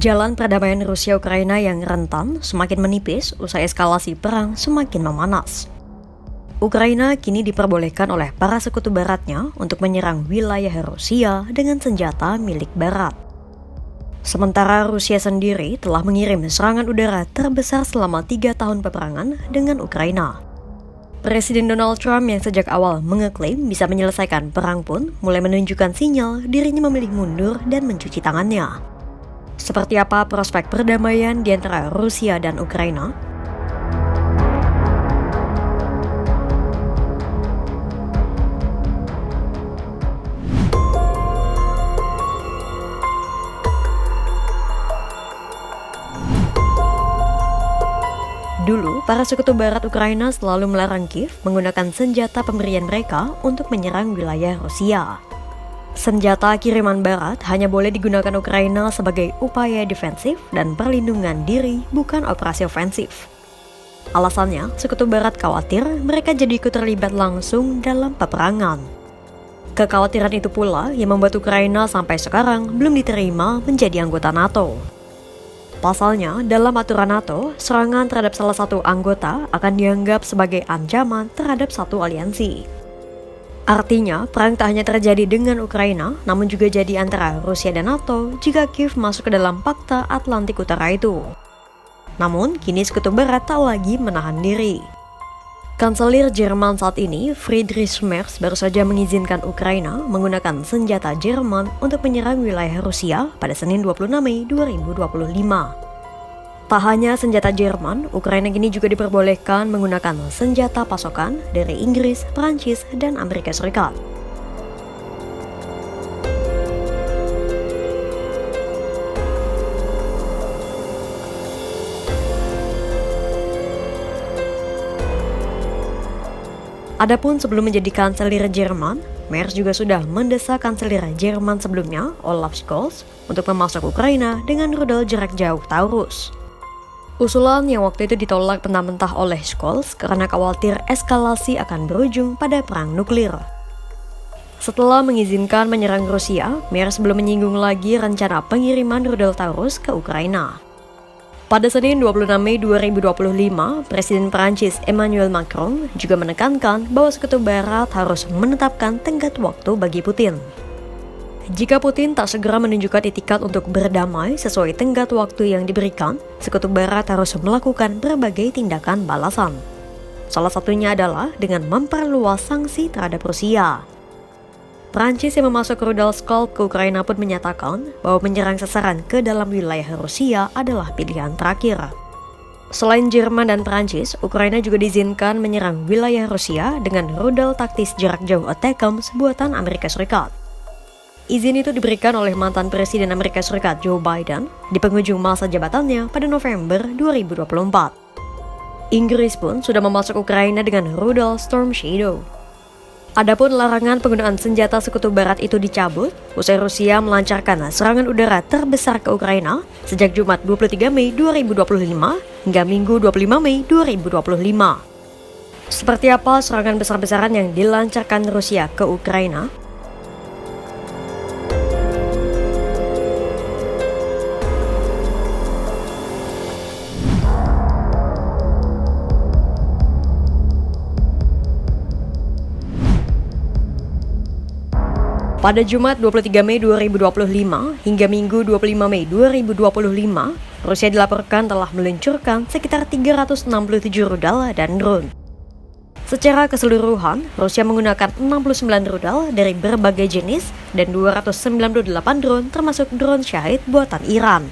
Jalan perdamaian Rusia-Ukraina yang rentan semakin menipis usai eskalasi perang semakin memanas. Ukraina kini diperbolehkan oleh para sekutu baratnya untuk menyerang wilayah Rusia dengan senjata milik barat. Sementara Rusia sendiri telah mengirim serangan udara terbesar selama 3 tahun peperangan dengan Ukraina. Presiden Donald Trump yang sejak awal mengeklaim bisa menyelesaikan perang pun mulai menunjukkan sinyal dirinya memilih mundur dan mencuci tangannya. Seperti apa prospek perdamaian di antara Rusia dan Ukraina? Dulu, para sekutu barat Ukraina selalu melarang Kiev menggunakan senjata pemberian mereka untuk menyerang wilayah Rusia. Senjata kiriman barat hanya boleh digunakan Ukraina sebagai upaya defensif dan perlindungan diri, bukan operasi ofensif. Alasannya, sekutu barat khawatir mereka jadi ikut terlibat langsung dalam peperangan. Kekhawatiran itu pula yang membuat Ukraina sampai sekarang belum diterima menjadi anggota NATO. Pasalnya, dalam aturan NATO, serangan terhadap salah satu anggota akan dianggap sebagai ancaman terhadap satu aliansi. Artinya, perang tak hanya terjadi dengan Ukraina, namun juga jadi antara Rusia dan NATO jika Kiev masuk ke dalam Pakta Atlantik Utara itu. Namun, kini sekutu barat tak lagi menahan diri. Kanselir Jerman saat ini, Friedrich Merz, baru saja mengizinkan Ukraina menggunakan senjata Jerman untuk menyerang wilayah Rusia pada Senin 26 Mei 2025. Tak hanya senjata Jerman, Ukraina kini juga diperbolehkan menggunakan senjata pasokan dari Inggris, Prancis, dan Amerika Serikat. Adapun sebelum menjadi kanselir Jerman, Merz juga sudah mendesak kanselir Jerman sebelumnya, Olaf Scholz, untuk memasok Ukraina dengan rudal jarak jauh Taurus. Usulan yang waktu itu ditolak mentah-mentah oleh Scholz karena khawatir eskalasi akan berujung pada perang nuklir. Setelah mengizinkan menyerang Rusia, Merz belum menyinggung lagi rencana pengiriman rudal Taurus ke Ukraina. Pada Senin 26 Mei 2025, Presiden Prancis Emmanuel Macron juga menekankan bahwa sekutu barat harus menetapkan tenggat waktu bagi Putin. Jika Putin tak segera menunjukkan itikat untuk berdamai sesuai tenggat waktu yang diberikan, sekutu barat harus melakukan berbagai tindakan balasan. Salah satunya adalah dengan memperluas sanksi terhadap Rusia. Prancis yang memasok rudal Scalp ke Ukraina pun menyatakan bahwa menyerang sasaran ke dalam wilayah Rusia adalah pilihan terakhir. Selain Jerman dan Prancis, Ukraina juga diizinkan menyerang wilayah Rusia dengan rudal taktis jarak jauh ATACMS buatan Amerika Serikat. Izin itu diberikan oleh mantan Presiden Amerika Serikat Joe Biden di penghujung masa jabatannya pada November 2024. Inggris pun sudah memasok Ukraina dengan rudal Storm Shadow. Adapun larangan penggunaan senjata sekutu barat itu dicabut usai Rusia melancarkan serangan udara terbesar ke Ukraina sejak Jumat 23 Mei 2025 hingga Minggu 25 Mei 2025. Seperti apa serangan besar-besaran yang dilancarkan Rusia ke Ukraina? Pada Jumat 23 Mei 2025 hingga Minggu 25 Mei 2025, Rusia dilaporkan telah meluncurkan sekitar 367 rudal dan drone. Secara keseluruhan, Rusia menggunakan 69 rudal dari berbagai jenis dan 298 drone termasuk drone Shahid buatan Iran.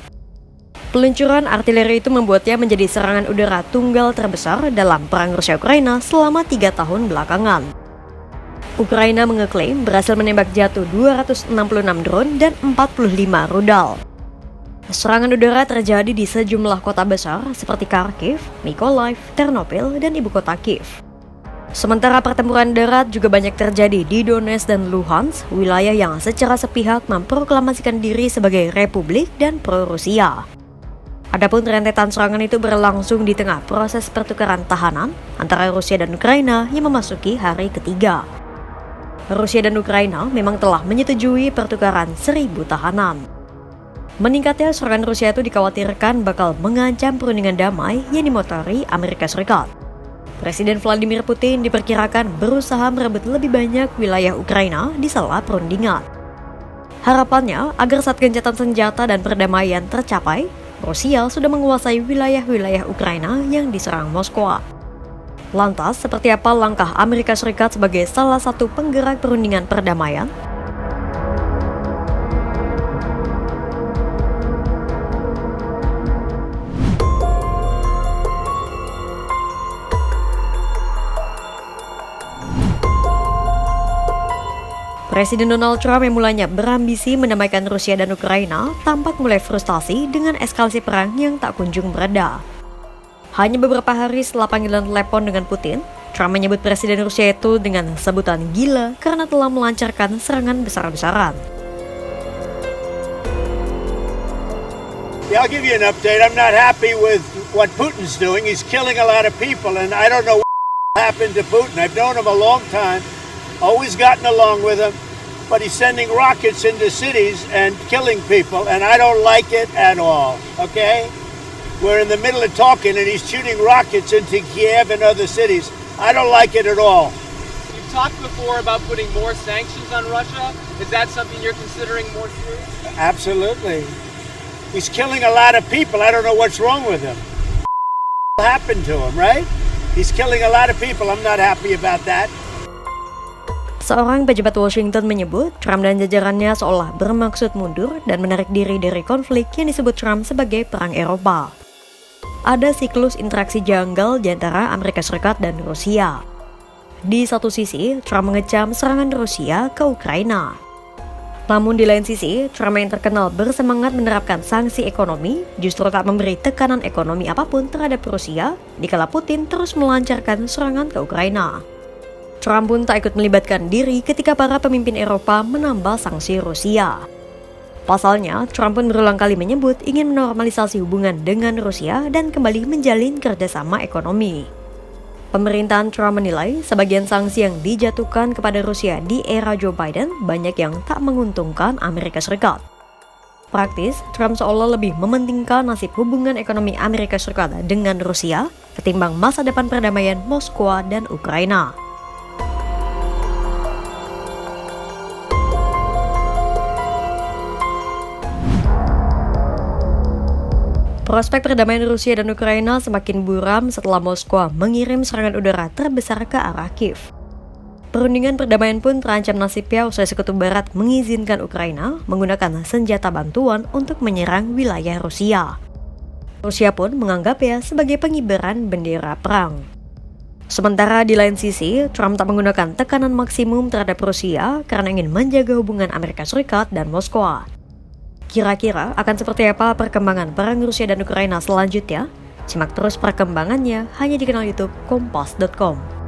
Peluncuran artileri itu membuatnya menjadi serangan udara tunggal terbesar dalam perang Rusia-Ukraina selama 3 tahun belakangan. Ukraina mengeklaim berhasil menembak jatuh 266 drone dan 45 rudal. Serangan udara terjadi di sejumlah kota besar seperti Kharkiv, Mykolaiv, Ternopil, dan ibu kota Kiev. Sementara pertempuran darat juga banyak terjadi di Donetsk dan Luhansk, wilayah yang secara sepihak memproklamasikan diri sebagai republik dan pro-Rusia. Adapun rentetan serangan itu berlangsung di tengah proses pertukaran tahanan antara Rusia dan Ukraina yang memasuki hari ketiga. Rusia dan Ukraina memang telah menyetujui pertukaran 1.000 tahanan. Meningkatnya serangan Rusia itu dikhawatirkan bakal mengancam perundingan damai yang dimotori Amerika Serikat. Presiden Vladimir Putin diperkirakan berusaha merebut lebih banyak wilayah Ukraina di sela perundingan. Harapannya agar saat gencatan senjata dan perdamaian tercapai, Rusia sudah menguasai wilayah-wilayah Ukraina yang diserang Moskwa. Lantas, seperti apa langkah Amerika Serikat sebagai salah satu penggerak perundingan perdamaian? Presiden Donald Trump yang mulanya berambisi mendamaikan Rusia dan Ukraina tampak mulai frustasi dengan eskalasi perang yang tak kunjung mereda. Hanya beberapa hari setelah panggilan telepon dengan Putin, Trump menyebut Presiden Rusia itu dengan sebutan gila karena telah melancarkan serangan besar-besaran. Yeah, I'll give you an update. I'm not happy with what Putin's doing. He's killing a lot of people, and I don't know what happened to Putin. I've known him a long time, always gotten along with him, but he's sending rockets into cities and killing people, and I don't like it at all, okay? We're in the middle of talking, and he's shooting rockets into Kiev and other cities. I don't like it at all. You've talked before about putting more sanctions on Russia. Is that something you're considering more seriously? Absolutely. He's killing a lot of people. I don't know what's wrong with him. What happened to him, right? He's killing a lot of people. I'm not happy about that. Seorang pejabat Washington menyebut Trump dan jajarannya seolah bermaksud mundur dan menarik diri dari konflik yang disebut Trump sebagai Perang Eropa. Ada siklus interaksi janggal di antara Amerika Serikat dan Rusia. Di satu sisi, Trump mengecam serangan Rusia ke Ukraina. Namun di lain sisi, Trump yang terkenal bersemangat menerapkan sanksi ekonomi justru tak memberi tekanan ekonomi apapun terhadap Rusia dikala Putin terus melancarkan serangan ke Ukraina. Trump pun tak ikut melibatkan diri ketika para pemimpin Eropa menambah sanksi Rusia. Pasalnya, Trump pun berulang kali menyebut ingin menormalisasi hubungan dengan Rusia dan kembali menjalin kerjasama ekonomi. Pemerintahan Trump menilai sebagian sanksi yang dijatuhkan kepada Rusia di era Joe Biden banyak yang tak menguntungkan Amerika Serikat. Praktis, Trump seolah lebih mementingkan nasib hubungan ekonomi Amerika Serikat dengan Rusia ketimbang masa depan perdamaian Moskwa dan Ukraina. Prospek perdamaian Rusia dan Ukraina semakin buram setelah Moskwa mengirim serangan udara terbesar ke arah Kiev. Perundingan perdamaian pun terancam nasibnya usai Sekutu Barat mengizinkan Ukraina menggunakan senjata bantuan untuk menyerang wilayah Rusia. Rusia pun menganggapnya sebagai pengibaran bendera perang. Sementara di lain sisi, Trump tak menggunakan tekanan maksimum terhadap Rusia karena ingin menjaga hubungan Amerika Serikat dan Moskwa. Kira-kira akan seperti apa perkembangan perang Rusia dan Ukraina selanjutnya? Simak terus perkembangannya hanya di kanal YouTube Kompas.com.